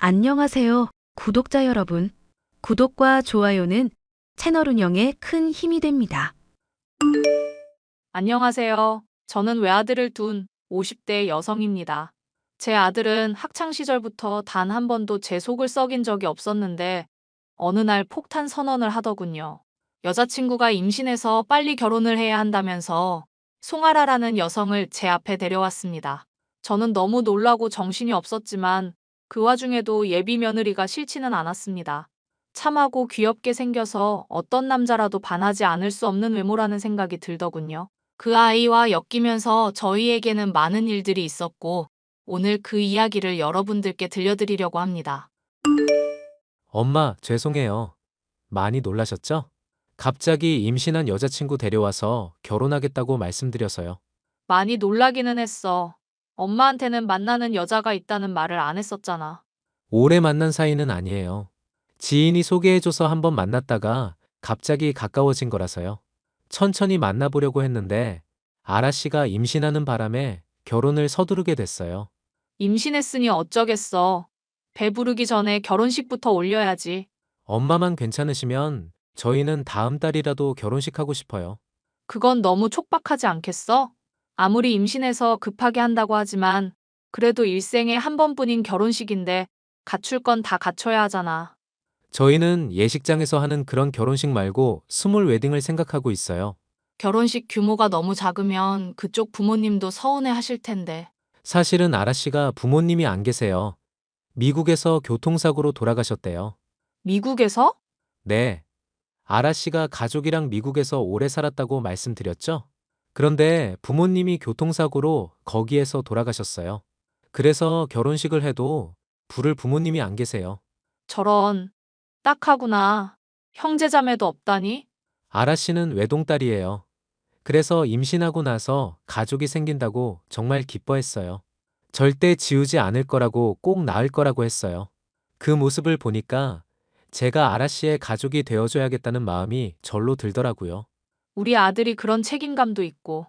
안녕하세요, 구독자 여러분. 구독과 좋아요는 채널 운영에 큰 힘이 됩니다. 안녕하세요. 저는 외아들을 둔 50대 여성입니다. 제 아들은 학창 시절부터 단 한 번도 제 속을 썩인 적이 없었는데 어느 날 폭탄 선언을 하더군요. 여자친구가 임신해서 빨리 결혼을 해야 한다면서 송아라라는 여성을 제 앞에 데려왔습니다. 저는 너무 놀라고 정신이 없었지만 그 와중에도 예비 며느리가 싫지는 않았습니다. 참하고 귀엽게 생겨서 어떤 남자라도 반하지 않을 수 없는 외모라는 생각이 들더군요. 그 아이와 엮이면서 저희에게는 많은 일들이 있었고 오늘 그 이야기를 여러분들께 들려드리려고 합니다. 엄마, 죄송해요. 많이 놀라셨죠? 갑자기 임신한 여자친구 데려와서 결혼하겠다고 말씀드려서요. 많이 놀라기는 했어. 엄마한테는 만나는 여자가 있다는 말을 안 했었잖아. 오래 만난 사이는 아니에요. 지인이 소개해줘서 한번 만났다가 갑자기 가까워진 거라서요. 천천히 만나보려고 했는데 아라 씨가 임신하는 바람에 결혼을 서두르게 됐어요. 임신했으니 어쩌겠어. 배 부르기 전에 결혼식부터 올려야지. 엄마만 괜찮으시면 저희는 다음 달이라도 결혼식 하고 싶어요. 그건 너무 촉박하지 않겠어? 아무리 임신해서 급하게 한다고 하지만 그래도 일생에 한 번뿐인 결혼식인데 갖출 건 다 갖춰야 하잖아. 저희는 예식장에서 하는 그런 결혼식 말고 스몰 웨딩을 생각하고 있어요. 결혼식 규모가 너무 작으면 그쪽 부모님도 서운해 하실 텐데. 사실은 아라 씨가 부모님이 안 계세요. 미국에서 교통사고로 돌아가셨대요. 미국에서? 네. 아라 씨가 가족이랑 미국에서 오래 살았다고 말씀드렸죠? 그런데 부모님이 교통사고로 거기에서 돌아가셨어요. 그래서 결혼식을 해도 부를 부모님이 안 계세요. 저런, 딱하구나. 형제자매도 없다니? 아라 씨는 외동딸이에요. 그래서 임신하고 나서 가족이 생긴다고 정말 기뻐했어요. 절대 지우지 않을 거라고 꼭 낳을 거라고 했어요. 그 모습을 보니까 제가 아라 씨의 가족이 되어줘야겠다는 마음이 절로 들더라고요. 우리 아들이 그런 책임감도 있고.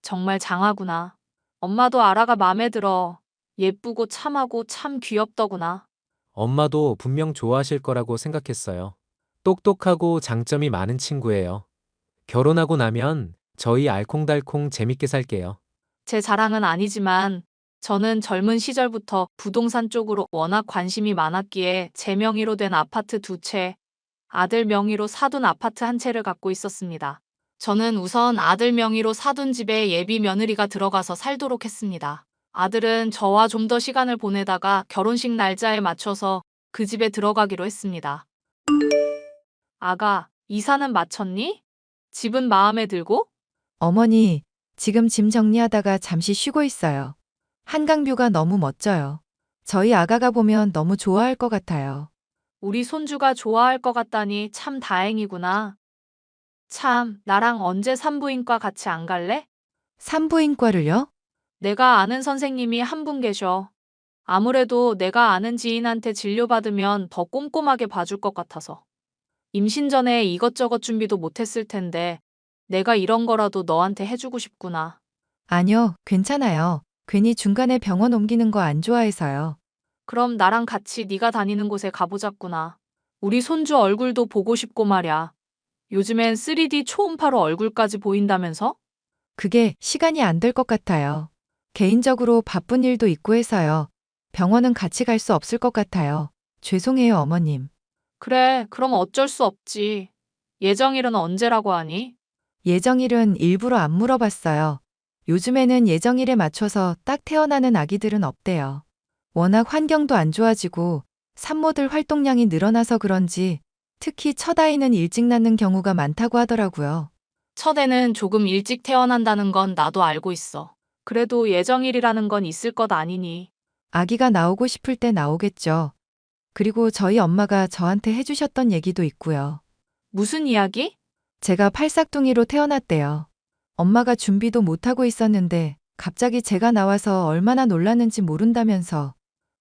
정말 장하구나. 엄마도 아라가 맘에 들어. 예쁘고 참하고 참 귀엽더구나. 엄마도 분명 좋아하실 거라고 생각했어요. 똑똑하고 장점이 많은 친구예요. 결혼하고 나면 저희 알콩달콩 재밌게 살게요. 제 자랑은 아니지만 저는 젊은 시절부터 부동산 쪽으로 워낙 관심이 많았기에 제 명의로 된 아파트 2채, 아들 명의로 사둔 아파트 1채를 갖고 있었습니다. 저는 우선 아들 명의로 사둔 집에 예비 며느리가 들어가서 살도록 했습니다. 아들은 저와 좀 더 시간을 보내다가 결혼식 날짜에 맞춰서 그 집에 들어가기로 했습니다. 아가, 이사는 마쳤니? 집은 마음에 들고? 어머니, 지금 짐 정리하다가 잠시 쉬고 있어요. 한강뷰가 너무 멋져요. 저희 아가가 보면 너무 좋아할 것 같아요. 우리 손주가 좋아할 것 같다니 참 다행이구나. 참, 나랑 언제 산부인과 같이 안 갈래? 산부인과를요? 내가 아는 선생님이 한 분 계셔. 아무래도 내가 아는 지인한테 진료받으면 더 꼼꼼하게 봐줄 것 같아서. 임신 전에 이것저것 준비도 못했을 텐데 내가 이런 거라도 너한테 해주고 싶구나. 아니요, 괜찮아요. 괜히 중간에 병원 옮기는 거 안 좋아해서요. 그럼 나랑 같이 네가 다니는 곳에 가보자꾸나. 우리 손주 얼굴도 보고 싶고 말야. 요즘엔 3D 초음파로 얼굴까지 보인다면서? 그게 시간이 안 될 것 같아요. 개인적으로 바쁜 일도 있고 해서요. 병원은 같이 갈 수 없을 것 같아요. 죄송해요, 어머님. 그래, 그럼 어쩔 수 없지. 예정일은 언제라고 하니? 예정일은 일부러 안 물어봤어요. 요즘에는 예정일에 맞춰서 딱 태어나는 아기들은 없대요. 워낙 환경도 안 좋아지고 산모들 활동량이 늘어나서 그런지 특히 첫 아이는 일찍 낳는 경우가 많다고 하더라고요. 첫애는 조금 일찍 태어난다는 건 나도 알고 있어. 그래도 예정일이라는 건 있을 것 아니니. 아기가 나오고 싶을 때 나오겠죠. 그리고 저희 엄마가 저한테 해주셨던 얘기도 있고요. 무슨 이야기? 제가 팔싹둥이로 태어났대요. 엄마가 준비도 못하고 있었는데 갑자기 제가 나와서 얼마나 놀랐는지 모른다면서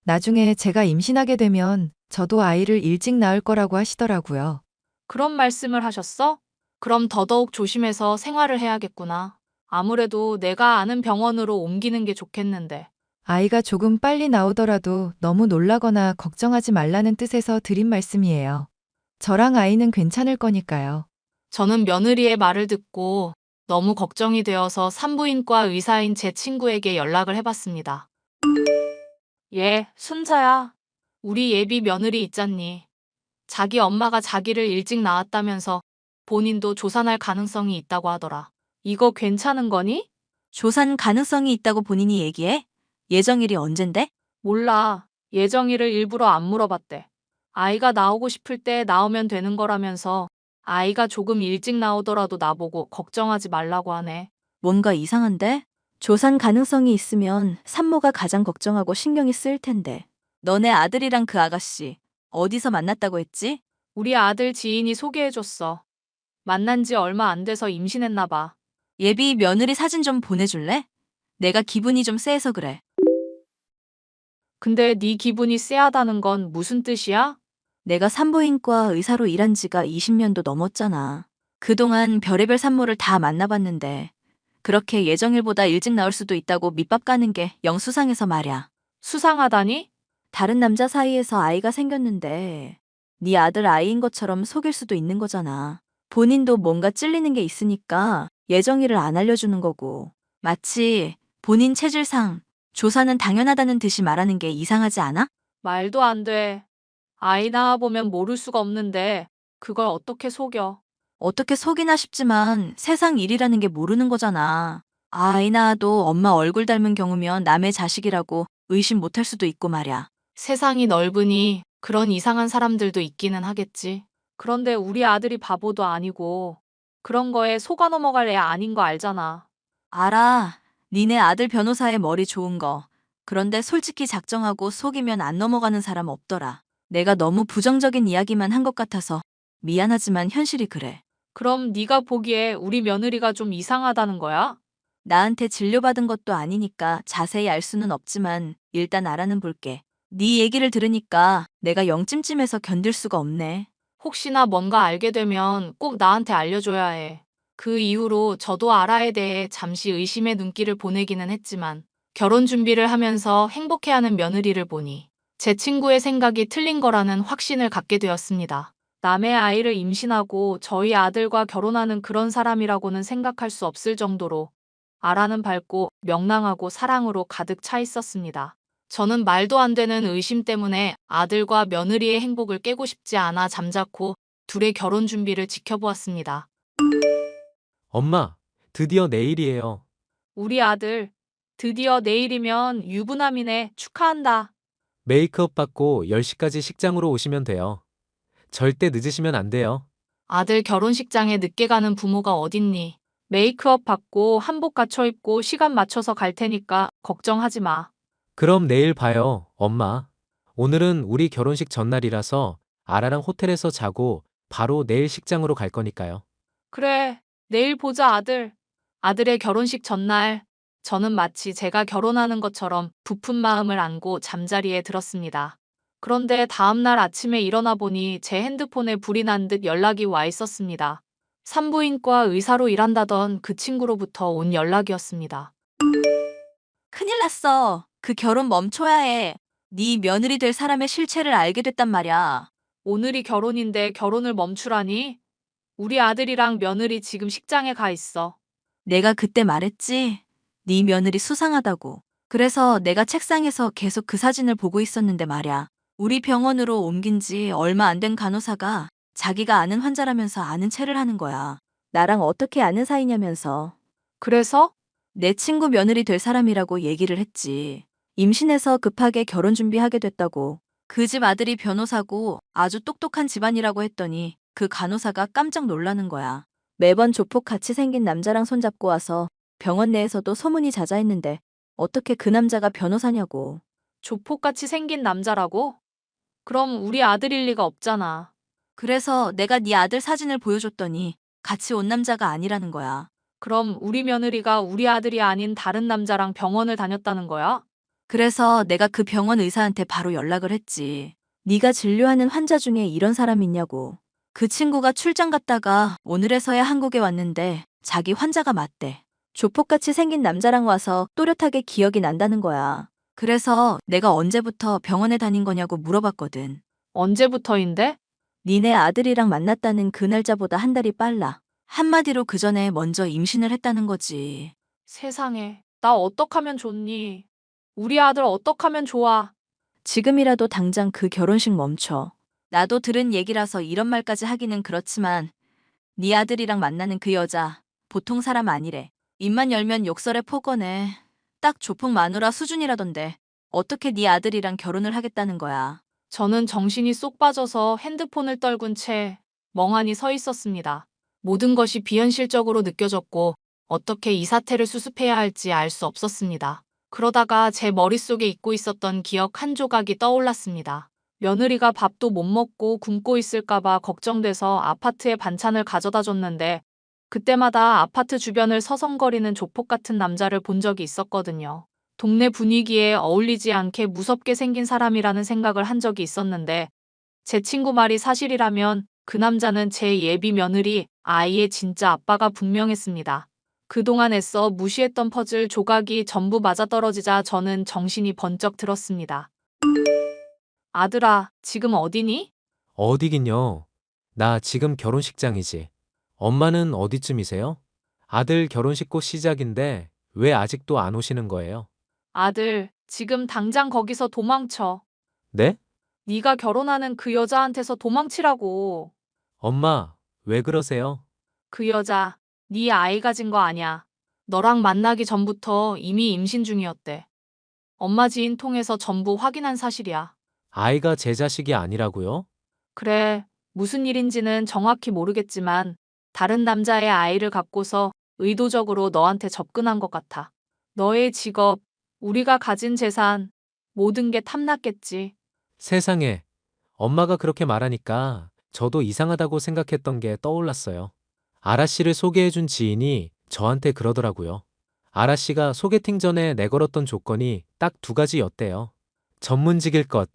나중에 제가 임신하게 되면 저도 아이를 일찍 낳을 거라고 하시더라고요. 그런 말씀을 하셨어? 그럼 더더욱 조심해서 생활을 해야겠구나. 아무래도 내가 아는 병원으로 옮기는 게 좋겠는데. 아이가 조금 빨리 나오더라도 너무 놀라거나 걱정하지 말라는 뜻에서 드린 말씀이에요. 저랑 아이는 괜찮을 거니까요. 저는 며느리의 말을 듣고 너무 걱정이 되어서 산부인과 의사인 제 친구에게 연락을 해봤습니다. 순자야. 우리 예비 며느리 있잖니. 자기 엄마가 자기를 일찍 낳았다면서 본인도 조산할 가능성이 있다고 하더라. 이거 괜찮은 거니? 조산 가능성이 있다고 본인이 얘기해? 예정일이 언젠데? 몰라. 예정일을 일부러 안 물어봤대. 아이가 나오고 싶을 때 나오면 되는 거라면서 아이가 조금 일찍 나오더라도 나보고 걱정하지 말라고 하네. 뭔가 이상한데? 조산 가능성이 있으면 산모가 가장 걱정하고 신경이 쓰일 텐데. 너네 아들이랑 그 아가씨 어디서 만났다고 했지? 우리 아들 지인이 소개해줬어. 만난 지 얼마 안 돼서 임신했나 봐. 예비 며느리 사진 좀 보내줄래? 내가 기분이 좀 쎄해서 그래. 근데 네 기분이 쎄하다는 건 무슨 뜻이야? 내가 산부인과 의사로 일한 지가 20년도 넘었잖아. 그동안 별의별 산모를 다 만나봤는데 그렇게 예정일보다 일찍 나올 수도 있다고 밑밥 까는 게 영 수상해서 말야. 수상하다니? 다른 남자 사이에서 아이가 생겼는데 네 아들 아이인 것처럼 속일 수도 있는 거잖아. 본인도 뭔가 찔리는 게 있으니까 예정일을 안 알려주는 거고. 마치 본인 체질상 조사는 당연하다는 듯이 말하는 게 이상하지 않아? 말도 안 돼. 아이 낳아보면 모를 수가 없는데 그걸 어떻게 속여? 어떻게 속이나 싶지만 세상 일이라는 게 모르는 거잖아. 아이 낳아도 엄마 얼굴 닮은 경우면 남의 자식이라고 의심 못할 수도 있고 말야. 세상이 넓으니 그런 이상한 사람들도 있기는 하겠지. 그런데 우리 아들이 바보도 아니고 그런 거에 속아 넘어갈 애 아닌 거 알잖아. 알아. 니네 아들 변호사의 머리 좋은 거. 그런데 솔직히 작정하고 속이면 안 넘어가는 사람 없더라. 내가 너무 부정적인 이야기만 한 것 같아서 미안하지만 현실이 그래. 그럼 네가 보기에 우리 며느리가 좀 이상하다는 거야? 나한테 진료받은 것도 아니니까 자세히 알 수는 없지만 일단 알아는 볼게. 네 얘기를 들으니까 내가 영 찜찜해서 견딜 수가 없네. 혹시나 뭔가 알게 되면 꼭 나한테 알려줘야 해. 그 이후로 저도 아라에 대해 잠시 의심의 눈길을 보내기는 했지만 결혼 준비를 하면서 행복해하는 며느리를 보니 제 친구의 생각이 틀린 거라는 확신을 갖게 되었습니다. 남의 아이를 임신하고 저희 아들과 결혼하는 그런 사람이라고는 생각할 수 없을 정도로 아라는 밝고 명랑하고 사랑으로 가득 차 있었습니다. 저는 말도 안 되는 의심 때문에 아들과 며느리의 행복을 깨고 싶지 않아 잠자코 둘의 결혼 준비를 지켜보았습니다. 엄마, 드디어 내일이에요. 우리 아들, 드디어 내일이면 유부남이네. 축하한다. 메이크업 받고 10시까지 식장으로 오시면 돼요. 절대 늦으시면 안 돼요. 아들 결혼식장에 늦게 가는 부모가 어딨니? 메이크업 받고 한복 갖춰 입고 시간 맞춰서 갈 테니까 걱정하지 마. 그럼 내일 봐요, 엄마. 오늘은 우리 결혼식 전날이라서 아라랑 호텔에서 자고 바로 내일 식장으로 갈 거니까요. 그래, 내일 보자 아들. 아들의 결혼식 전날, 저는 마치 제가 결혼하는 것처럼 부푼 마음을 안고 잠자리에 들었습니다. 그런데 다음날 아침에 일어나 보니 제 핸드폰에 불이 난 듯 연락이 와 있었습니다. 산부인과 의사로 일한다던 그 친구로부터 온 연락이었습니다. 큰일 났어. 그 결혼 멈춰야 해. 네 며느리 될 사람의 실체를 알게 됐단 말이야. 오늘이 결혼인데 결혼을 멈추라니? 우리 아들이랑 며느리 지금 식장에 가 있어. 내가 그때 말했지. 네 며느리 수상하다고. 그래서 내가 책상에서 계속 그 사진을 보고 있었는데 말야. 우리 병원으로 옮긴 지 얼마 안 된 간호사가 자기가 아는 환자라면서 아는 체를 하는 거야. 나랑 어떻게 아는 사이냐면서. 그래서? 내 친구 며느리 될 사람이라고 얘기를 했지. 임신해서 급하게 결혼 준비하게 됐다고. 그 집 아들이 변호사고 아주 똑똑한 집안이라고 했더니 그 간호사가 깜짝 놀라는 거야. 매번 조폭같이 생긴 남자랑 손잡고 와서 병원 내에서도 소문이 자자했는데 어떻게 그 남자가 변호사냐고. 조폭같이 생긴 남자라고? 그럼 우리 아들일 리가 없잖아. 그래서 내가 네 아들 사진을 보여줬더니 같이 온 남자가 아니라는 거야. 그럼 우리 며느리가 우리 아들이 아닌 다른 남자랑 병원을 다녔다는 거야? 그래서 내가 그 병원 의사한테 바로 연락을 했지. 네가 진료하는 환자 중에 이런 사람 있냐고. 그 친구가 출장 갔다가 오늘에서야 한국에 왔는데 자기 환자가 맞대. 조폭같이 생긴 남자랑 와서 또렷하게 기억이 난다는 거야. 그래서 내가 언제부터 병원에 다닌 거냐고 물어봤거든. 언제부터인데? 니네 아들이랑 만났다는 그 날짜보다 한 달이 빨라. 한마디로 그 전에 먼저 임신을 했다는 거지. 세상에, 나 어떡하면 좋니? 우리 아들 어떡하면 좋아? 지금이라도 당장 그 결혼식 멈춰. 나도 들은 얘기라서 이런 말까지 하기는 그렇지만 네 아들이랑 만나는 그 여자 보통 사람 아니래. 입만 열면 욕설에 폭언해. 딱 조폭 마누라 수준이라던데 어떻게 네 아들이랑 결혼을 하겠다는 거야. 저는 정신이 쏙 빠져서 핸드폰을 떨군 채 멍하니 서 있었습니다. 모든 것이 비현실적으로 느껴졌고 어떻게 이 사태를 수습해야 할지 알 수 없었습니다. 그러다가 제 머릿속에 잊고 있었던 기억 한 조각이 떠올랐습니다. 며느리가 밥도 못 먹고 굶고 있을까봐 걱정돼서 아파트에 반찬을 가져다 줬는데 그때마다 아파트 주변을 서성거리는 조폭 같은 남자를 본 적이 있었거든요. 동네 분위기에 어울리지 않게 무섭게 생긴 사람이라는 생각을 한 적이 있었는데 제 친구 말이 사실이라면 그 남자는 제 예비 며느리 아이의 진짜 아빠가 분명했습니다. 그동안 애써 무시했던 퍼즐 조각이 전부 맞아떨어지자 저는 정신이 번쩍 들었습니다. 아들아, 지금 어디니? 어디긴요. 나 지금 결혼식장이지. 엄마는 어디쯤이세요? 아들 결혼식 곧 시작인데 왜 아직도 안 오시는 거예요? 아들, 지금 당장 거기서 도망쳐. 네? 네가 결혼하는 그 여자한테서 도망치라고. 엄마, 왜 그러세요? 그 여자, 네 아이 가진 거 아냐. 너랑 만나기 전부터 이미 임신 중이었대. 엄마 지인 통해서 전부 확인한 사실이야. 아이가 제 자식이 아니라고요? 그래, 무슨 일인지는 정확히 모르겠지만 다른 남자의 아이를 갖고서 의도적으로 너한테 접근한 것 같아. 너의 직업, 우리가 가진 재산, 모든 게 탐났겠지. 세상에, 엄마가 그렇게 말하니까 저도 이상하다고 생각했던 게 떠올랐어요. 아라 씨를 소개해준 지인이 저한테 그러더라고요. 아라 씨가 소개팅 전에 내걸었던 조건이 딱 두 가지였대요. 전문직일 것,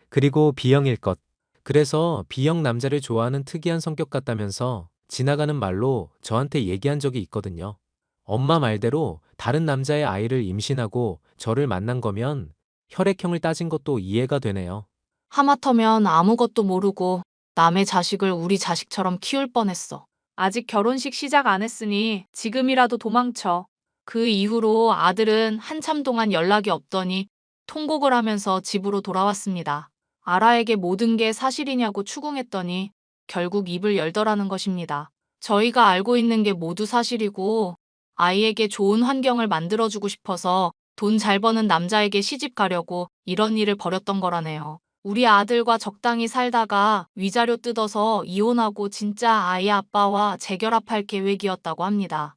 그리고 B형일 것. 그래서 B형 남자를 좋아하는 특이한 성격 같다면서 지나가는 말로 저한테 얘기한 적이 있거든요. 엄마 말대로 다른 남자의 아이를 임신하고 저를 만난 거면 혈액형을 따진 것도 이해가 되네요. 하마터면 아무것도 모르고 남의 자식을 우리 자식처럼 키울 뻔했어. 아직 결혼식 시작 안 했으니 지금이라도 도망쳐. 그 이후로 아들은 한참 동안 연락이 없더니 통곡을 하면서 집으로 돌아왔습니다. 아라에게 모든 게 사실이냐고 추궁했더니 결국 입을 열더라는 것입니다. 저희가 알고 있는 게 모두 사실이고 아이에게 좋은 환경을 만들어주고 싶어서 돈 잘 버는 남자에게 시집 가려고 이런 일을 벌였던 거라네요. 우리 아들과 적당히 살다가 위자료 뜯어서 이혼하고 진짜 아이 아빠와 재결합할 계획이었다고 합니다.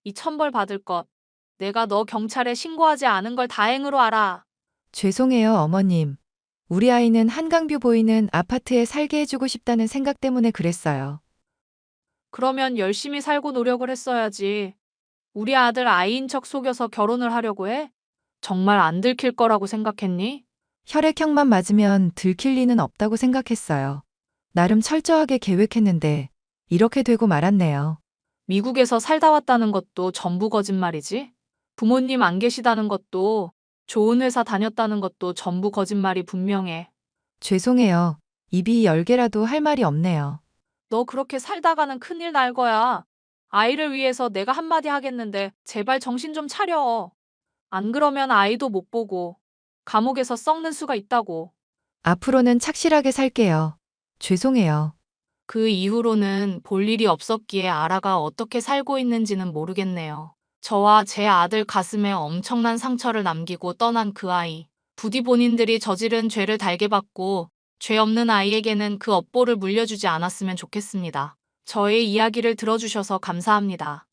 이 천벌 받을 것. 내가 너 경찰에 신고하지 않은 걸 다행으로 알아. 죄송해요, 어머님. 우리 아이는 한강뷰 보이는 아파트에 살게 해주고 싶다는 생각 때문에 그랬어요. 그러면 열심히 살고 노력을 했어야지. 우리 아들 아이인 척 속여서 결혼을 하려고 해? 정말 안 들킬 거라고 생각했니? 혈액형만 맞으면 들킬 리는 없다고 생각했어요. 나름 철저하게 계획했는데 이렇게 되고 말았네요. 미국에서 살다 왔다는 것도 전부 거짓말이지? 부모님 안 계시다는 것도, 좋은 회사 다녔다는 것도 전부 거짓말이 분명해. 죄송해요. 입이 10개라도 할 말이 없네요. 너 그렇게 살다가는 큰일 날 거야. 아이를 위해서 내가 한마디 하겠는데 제발 정신 좀 차려. 안 그러면 아이도 못 보고 감옥에서 썩는 수가 있다고. 앞으로는 착실하게 살게요. 죄송해요. 그 이후로는 볼 일이 없었기에 아라가 어떻게 살고 있는지는 모르겠네요. 저와 제 아들 가슴에 엄청난 상처를 남기고 떠난 그 아이. 부디 본인들이 저지른 죄를 달게 받고 죄 없는 아이에게는 그 업보를 물려주지 않았으면 좋겠습니다. 저의 이야기를 들어주셔서 감사합니다.